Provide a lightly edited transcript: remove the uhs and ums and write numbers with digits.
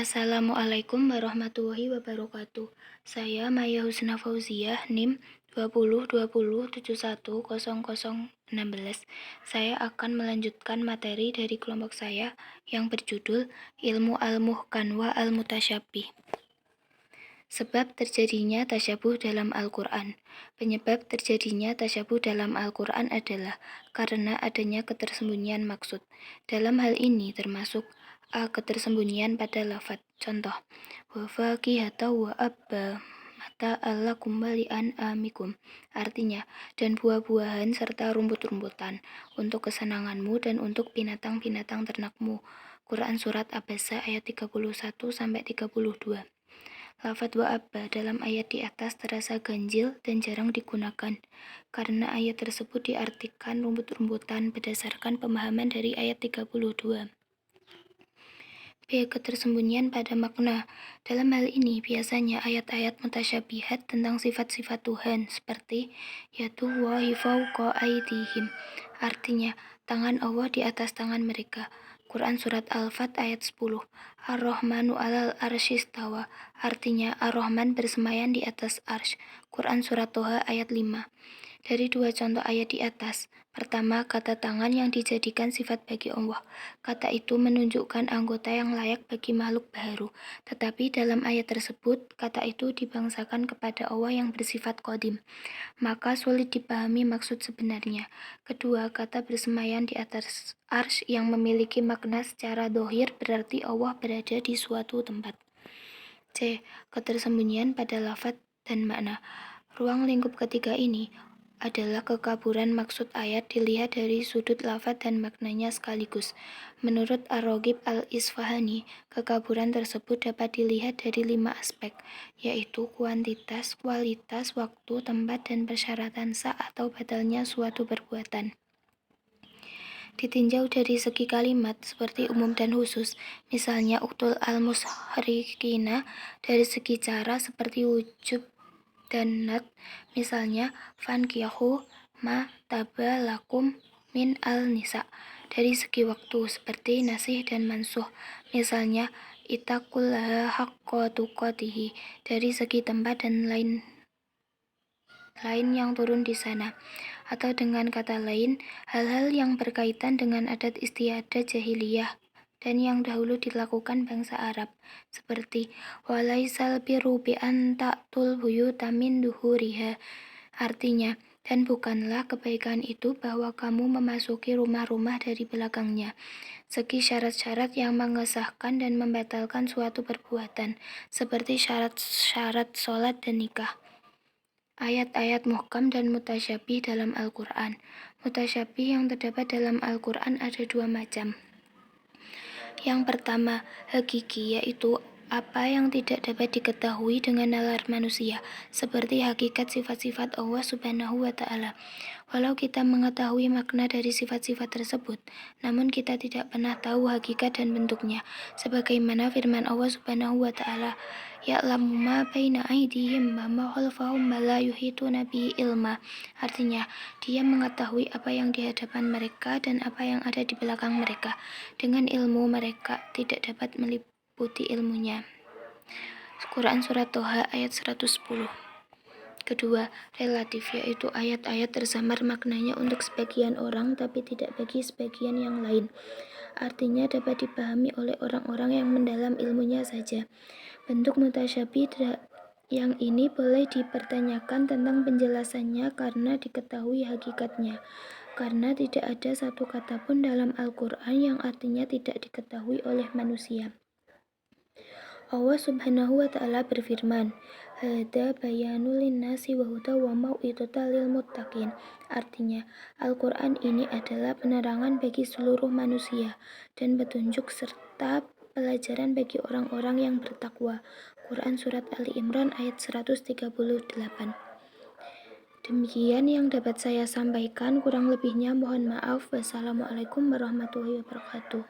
Assalamualaikum warahmatullahi wabarakatuh. Saya Maya Husna Fauziah, NIM 2020710016. Saya akan melanjutkan materi dari kelompok saya yang berjudul Ilmu Al-Muhkan wa Al-Mutasyabih. Sebab terjadinya tasyabuh dalam Al-Quran. Penyebab terjadinya tasyabuh dalam Al-Quran adalah karena adanya ketersembunyian maksud. Dalam hal ini termasuk a. Ketersembunyian pada lafadz. Contoh, wa fakihata wa abba mata allakum wali'an amikum. Artinya, dan buah-buahan serta rumput-rumputan untuk kesenanganmu dan untuk binatang-binatang ternakmu. Quran Surat Abasa ayat 31-32. Lafadz wa abba dalam ayat di atas terasa ganjil dan jarang digunakan, karena ayat tersebut diartikan rumput-rumputan berdasarkan pemahaman dari ayat 32. B. Ketersembunyian pada makna. Dalam hal ini biasanya ayat-ayat mutasyabihat tentang sifat-sifat Tuhan seperti yadullahi fawqa aydihim. Artinya, tangan Allah di atas tangan mereka. Quran Surat Al-Fat ayat 10. Ar-Rahmanu alal arsyistawa. Artinya, Ar-Rahman bersemayam di atas arsy. Quran Surat Toha ayat 5. Dari dua contoh ayat di atas, pertama, kata tangan yang dijadikan sifat bagi Allah. Kata itu menunjukkan anggota yang layak bagi makhluk baharu. Tetapi dalam ayat tersebut, kata itu dibangsakan kepada Allah yang bersifat qadim. Maka sulit dipahami maksud sebenarnya. Kedua, kata bersemayam di atas arsy yang memiliki makna secara dohir berarti Allah berada di suatu tempat. C. Ketersembunyian pada lafadz dan makna. Ruang lingkup ketiga ini adalah kekaburan maksud ayat dilihat dari sudut lafadz dan maknanya sekaligus. Menurut Ar-Raghib Al-Isfahani, kekaburan tersebut dapat dilihat dari 5 aspek, yaitu kuantitas, kualitas, waktu, tempat, dan persyaratan sah atau batalnya suatu perbuatan. Ditinjau dari segi kalimat seperti umum dan khusus, misalnya uktul al-musyrikina, dari segi cara seperti wujub dan nat, misalnya fankihu ma taba lakum min al-nisa. Dari segi waktu seperti nasih dan mansuh, misalnya ittaqullaha haqqa tuqatih. Dari segi tempat dan lain yang turun di sana, atau dengan kata lain, hal-hal yang berkaitan dengan adat istiadat jahiliyah dan yang dahulu dilakukan bangsa Arab, seperti walaisal birru bi an ta'tul buyuta min duhuriha. Artinya, dan bukanlah kebaikan itu bahwa kamu memasuki rumah-rumah dari belakangnya. Segi syarat-syarat yang mengesahkan dan membatalkan suatu perbuatan, seperti syarat-syarat sholat dan nikah. Ayat-ayat muhkam dan mutasyabih dalam Al-Quran. Mutasyabih yang terdapat dalam Al-Quran ada 2 macam. Yang pertama, hakiki, yaitu apa yang tidak dapat diketahui dengan nalar manusia, seperti hakikat sifat-sifat Allah Subhanahu wa Ta'ala. Walau kita mengetahui makna dari sifat-sifat tersebut, namun kita tidak pernah tahu hakikat dan bentuknya, sebagaimana firman Allah Subhanahu wa Ta'ala, ya'lamu ma baina aydihim wa ma khalfahum wa la yuhituna bihi ilma. Artinya, dia mengetahui apa yang di hadapan mereka dan apa yang ada di belakang mereka. Dengan ilmu mereka tidak dapat meliputi ilmunya. Quran Surat Toha ayat 110. Kedua, relatif, yaitu ayat-ayat tersamar maknanya untuk sebagian orang tapi tidak bagi sebagian yang lain. Artinya dapat dipahami oleh orang-orang yang mendalam ilmunya saja. Bentuk mutasyabih yang ini boleh dipertanyakan tentang penjelasannya karena diketahui hakikatnya. Karena tidak ada satu kata pun dalam Al-Quran yang artinya tidak diketahui oleh manusia. Allah Subhanahu wa Ta'ala berfirman, hada bayanul linnasi wa huda wa mau'izatal lil muttaqin. Artinya, Al-Quran ini adalah penerangan bagi seluruh manusia dan petunjuk serta pelajaran bagi orang-orang yang bertakwa. Quran Surat Ali Imran ayat 138. Demikian yang dapat saya sampaikan, kurang lebihnya mohon maaf. Wassalamualaikum warahmatullahi wabarakatuh.